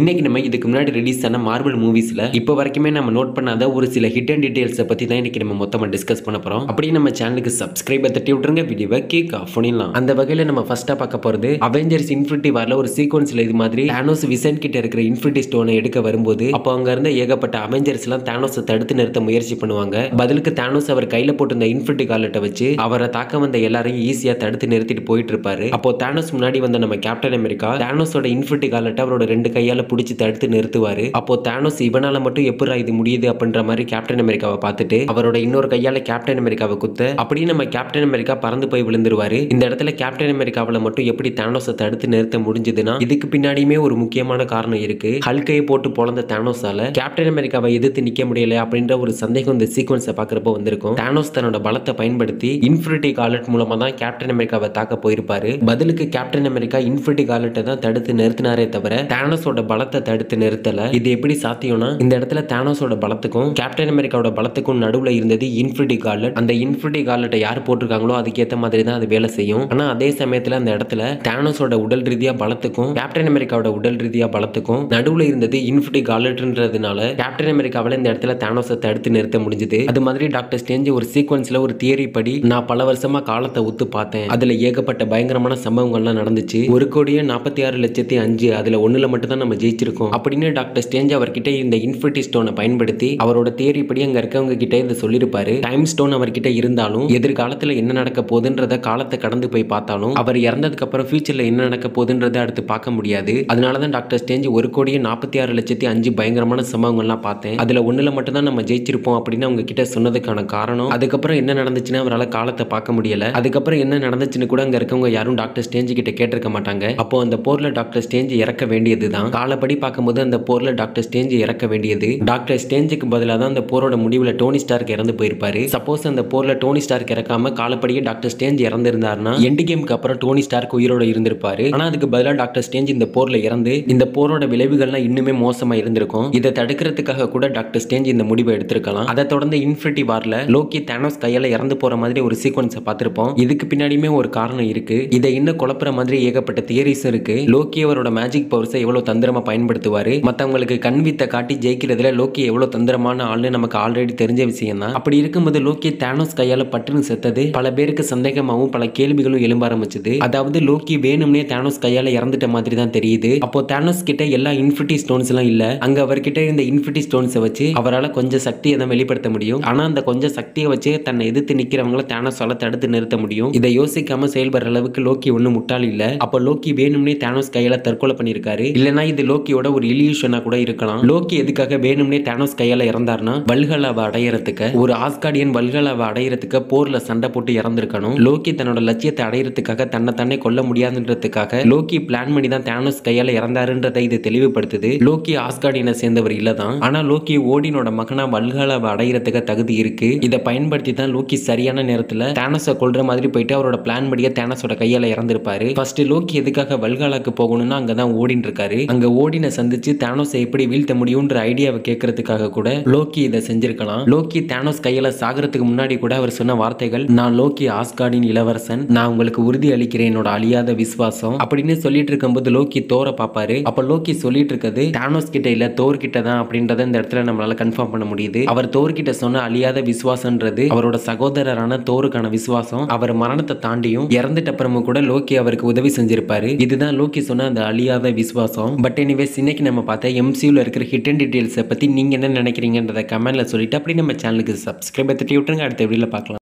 இன்னைக்கு நம்ம இதுக்கு முன்னாடி ரிலீஸ் ஆன மார்வல் மூவிஸ்ல இப்போ வரைக்குமே நம்ம நோட் பண்ணாத ஒரு சில ஹிடன் டீடைல்ஸை பத்தி தான் இன்னைக்கு நம்ம மொத்தமா டிஸ்கஸ் பண்ண போறோம். அப்படியே நம்ம சேனலுக்கு சப்ஸ்கிரைப் தட்டி விட்டுருங்க, வீடியோவை கிளிக் ஆஃப் பண்ணிடலாம். அந்த வகையில நம்ம ஃபர்ஸ்டா பார்க்க போறது அவெஞ்சர்ஸ் இன்ஃபினிட்டி வார்ல ஒரு சீக்வன்ஸ்ல இது மாதிரி தானோஸ் விசன் கிட்ட இருக்கிற இன்ஃபினிட்டி ஸ்டோனை எடுக்க வரும்போது அப்போ அங்க இருந்த ஏகப்பட்ட அவெஞ்சர்ஸ் எல்லாம் தானோஸை தடுத்து நிறுத்த முயற்சி பண்ணுவாங்க. பதிலுக்கு தானோஸ் அவர் கையில போட்டிருந்த இன்ஃபினிட்டி காலட்டை வச்சு அவரை தாக்க வந்த எல்லாரையும் ஈஸியா தடுத்து நிறுத்திட்டு போயிட்டு இருப்பாரு. அப்போ தானோஸ் முன்னாடி வந்த நம்ம கேப்டன் அமெரிக்கா தானோஸோட இன்ஃபினிட்டி காலட்டை அவரோட ரெண்டு கையால பிடிச்சி தடுத்து நிறுத்துவாரு. அப்போ தானோஸ் இவனால மட்டும் எப்படி இது முடியுது அப்படின்ற மாதிரி கேப்டன் அமெரிக்காவை பார்த்துட்டு அவரோட இன்னொரு கையால கேப்டன் அமெரிக்காவை குத்த அப்படியே நம்ம கேப்டன் அமெரிக்கா பறந்து போய் விழுந்துருவாரு. இந்த இடத்துல கேப்டன் அமெரிக்காவில மட்டும் எப்படி தானோஸை தடுத்து நிறுத்த முடிஞ்சதுன்னா இதுக்கு பின்னாடியுமே ஒரு முக்கியமான காரணம் இருக்கு. ஹல்கையை போட்டு பொழந்த தானோஸால கேப்டன் அமெரிக்காவை எதிர்த்து நிக்க முடியல அப்படின்ற ஒரு சந்தேகம் இந்த சீக்வன்ஸை பார்க்கறப்போ வந்திருக்கும். தானோஸ் தன்னோட பலத்தை பயன்படுத்தி இன்ஃபினிட்டி காலட் மூலமா தான் கேப்டன் அமெரிக்காவை தாக்க போயிருப்பாரு. பதிலுக்கு கேப்டன் அமெரிக்கா இன்ஃபினிட்டி காலட்டை தான் தடுத்து நிறுத்தினாரே தவிர தானோஸோட பலத்தை தடுத்து நிறுத்தல. இது எப்படி சாத்தியம்னா இந்த இடத்துல தானோஸோட பலத்துக்கும் கேப்டன் அமெரிக்காவோட பலத்துக்கும் நடுவுல இருந்தது இன்ஃபினிட்டி காலட். அந்த இன்ஃபினிட்டி காலட்டை யார் போட்டிருக்காங்களோ அதுக்கேற்ற மாதிரி தான் அது வேலை செய்யும். ஆனா அதே சமயத்துல அந்த இடத்துல தானோஸோட உடல் ரீதியா பலத்துக்கும் கேப்டன் அமெரிக்காவோட உடல் ரீதியா பலத்துக்கும் நடுவுல இருந்தது இன்ஃபினிட்டி காலட்ன்றதுனால கேப்டன் அமெரிக்காவில இந்த இடத்துல தானோஸை தடுத்து நிறுத்த முடிஞ்சது. அது மாதிரி டாக்டர் ஸ்ட்ரேஞ்ச் ஒரு சீக்வன்ஸ்ல ஒரு தியரி படி நான் பல வருஷமா காலத்தை ஒத்து பார்த்தேன், அதுல ஏகப்பட்ட பயங்கரமான சம்பவங்கள்லாம் நடந்துச்சு, 1,46,05,000 அதுல ஒண்ணுல மட்டும் தான் நம்ம ஜெயிச்சிருக்கோம் அப்படின்னு டாக்டர் ஸ்ட்ரேஞ்ச் அவர்கிட்ட இந்த இன்ஃபினிட்டி ஸ்டோனை பயன்படுத்தி அவரோட தியரி படி அங்க இருக்கவங்க கிட்ட இதை சொல்லிருப்பாரு. டைம் ஸ்டோன் அவர்கிட்ட இருந்தாலும் எதிர்காலத்துல என்ன நடக்க போகுதுன்றத காலத்தை கடந்து போய் பார்த்தாலும் அவர் இறந்ததுக்கு அப்புறம் ஃபியூச்சர்ல என்ன நடக்க போகுதுன்றத அடுத்து பார்க்க முடியாது. அதனாலதான் டாக்டர் ஸ்ட்ரேஞ்ச் 1,46,05,000 பயங்கரமான சம்பவங்கள்லாம் பார்த்தேன், அதுல ஒண்ணுல மட்டும் தான் நம்ம ஜெயிச்சிருப்போம் அப்படின்னு அவங்க கிட்ட சொன்னதுக்கான காரணம் அதுக்கப்புறம் என்ன நடந்துச்சுன்னா அவரால் காலத்தை பார்க்க முடியல. அதுக்கப்புறம் என்ன நடந்துச்சுன்னு கூட அங்க இருக்கவங்க யாரும் டாக்டர் ஸ்ட்ரேஞ்ச் கிட்ட கேட்டிருக்க மாட்டாங்க. அப்போ அந்த போர்ல டாக்டர் ஸ்ட்ரேஞ்ச் இறக்க வேண்டியதுதான். காலப்படி பார்க்கும்போது அந்த போர்ல டாக்டர் ஸ்ட்ரேஞ்ச் இறக்க வேண்டியது. டாக்டர் ஸ்ட்ரேஞ்சுக்கு பதிலாக தான் அந்த போரோட முடிவில் டோனி ஸ்டார்க் இறந்து போயிருப்பாரு. சப்போஸ் அந்த போர்ல டோனி ஸ்டார்க் இறக்காம காலப்படியே டாக்டர் ஸ்ட்ரேஞ்ச் இறந்திருந்தாருன்னா எண்ட் கேமுக்கு அப்புறம் டோனி ஸ்டார்க் உயிரோட இருந்திருப்பாரு. ஆனா அதுக்கு பதிலாக டாக்டர் ஸ்ட்ரேஞ்ச் இந்த போர்ல இறந்து இந்த போரோட விளைவுகள்லாம் இன்னுமே மோசமா இருந்திருக்கும். இதை தடுக்கிறதுக்காக கூட டாக்டர் ஸ்ட்ரேஞ்ச் இந்த முடிவை எடுத்திருக்கலாம். அதை தொடர்ந்து இன்ஃபினிட்டி வார்ல லோக்கி தானோஸ் கையால இறந்து போற மாதிரி ஒரு சீக்வன்ஸை பார்த்திருப்போம். இதுக்கு பின்னாடியுமே ஒரு காரணம் இருக்கு. இதை இன்னும் குழப்புற மாதிரி ஏகப்பட்ட தியரிஸ் இருக்கு. லோக்கி அவரோட மேஜிக் பவர்ஸை எவ்வளவு தந்திரமா பயன்படுத்துவாரு, மத்தவங்களுக்கு கண்வித்த காட்டி ஜெயிக்கிறதுல லோக்கி எவ்வளவு தந்திரமான ஆள்னு நமக்கு ஆல்ரெடி தெரிஞ்ச விஷயம் தான். அப்படி இருக்கும்போது லோக்கி தானோஸ் கையால பட்டுன்னு செத்தது பல பேருக்கு சந்தேகமாகவும் பல கேள்விகளும் எழும்ப ஆரம்பிச்சது. அதாவது லோக்கி வேணும்னே தானோஸ் கையால இறந்துட்ட மாதிரி தான் தெரியுது. அப்போ தானோஸ் கிட்ட எல்லா இன்ஃபினிட்டி ஸ்டோன்ஸ் எல்லாம் இல்ல, அங்க அவர்கிட்ட இருந்த இன்ஃபினிட்டி ஸ்டோன்ஸை வச்சு அவரால் கொஞ்சம் சக்தியை தான் வெளிப்படுத்த முடியும். ஆனா அந்த கொஞ்சம் சக்தியை வச்சு தன்னை எதிர்த்து நிக்கிறவங்களை தானோஸால தடுத்து நிறுத்த முடியும். இதை யோசிக்காம செயல்படுற அளவுக்கு லோக்கி ஒன்னும் முட்டாள் இல்ல. அப்போ லோக்கி வேணும்னே தானோஸ் கையால தற்கொலை பண்ணிருக்காரு. இல்லனா இது லோக்கியோட ஒரு இல்யூஷனா கூட இருக்கலாம். லோக்கி எதுக்காக வேணும்னே தானோஸ் கையால இறந்தார்னா வல்ஹல்லாவை அடையறதுக்கு, ஒரு ஆஸ்கார்டியன் வல்ஹல்லாவை அடையறதுக்கு போர்ல சண்டை போட்டு இறந்திருக்கணும். லோக்கி தன்னோட லட்சியத்தை அடையறதுக்காக தன்னை கொல்ல முடியாதுன்றதுக்காக லோக்கி பிளான் பண்ணி தான் தானோஸ் கையால இறந்தாருன்றதை இது தெளிவுபடுத்துது. லோக்கி ஆஸ்கார்டியனை சேர்ந்தவர் இல்லதான், ஆனா லோக்கி ஓடினோட மகனா வல்ஹல்லாவை அடையறதுக்கு தகுதி இருக்கு. இதை பயன்படுத்தி தான் லோக்கி சரியான நேரத்துல தானோஸை கொல்ற மாதிரி போயிட்டு அவரோட பிளான் படியே தானோஸோட கையால இறந்திருப்பாரு. ஃபர்ஸ்ட் லோக்கி எதுக்காக வல்ஹல்லாக்கு போகணும்னா அங்கதான் ஓடின்னு இருக்காரு. அங்க ஓடினை சந்திச்சு தானோஸை எப்படி வீழ்த்த முடியும்ன்ற ஐடியாவை கேட்கறதுக்காக கூட லோக்கி இதை செஞ்சிருக்கலாம். லோக்கி தானோஸ் கையில சாகிறதுக்கு முன்னாடி கூட அவர் சொன்ன வார்த்தைகள், நான் லோக்கி ஆஸ்கார்டின் இளவரசன், நான் உங்களுக்கு உறுதி அளிக்கிறேன் என்னோட அழியாத விசுவாசம் அப்படின்னு சொல்லிட்டு இருக்கும்போது லோக்கி தோரை பாப்பாரு. அப்ப லோக்கி சொல்லிட்டு இருக்கிறது தானோஸ் கிட்ட இல்ல தோர் கிட்ட தான் அப்படின்றத இந்த இடத்துல நம்மளால கன்ஃபார்ம் பண்ண முடியுது. அவர் தோர் கிட்ட சொன்ன அழியாத விசுவாசம்ன்றது அவரோட சகோதரரான தோருக்கான விசுவாசம். அவர் மரணத்தை தாண்டியும் இறந்துட்ட அப்புறமும் கூட லோக்கி அவருக்கு உதவி செஞ்சிருப்பாரு. இதுதான் லோக்கி சொன்ன அந்த அழியாத விசுவாசம். பட் எனிவேஸ் இன்னைக்கு நம்ம பார்த்த எம்சியூல இருக்கிற ஹிடன் டீடைல்ஸை பத்தி நீங்க என்ன நினைக்கிறீங்கன்றத கமெண்ட்ல சொல்லிட்டு அப்படி நம்ம சேனலுக்கு சப்ஸ்கிரைப் தட்டி விட்டுருங்க. அடுத்த வீடியோல பார்க்கலாம்.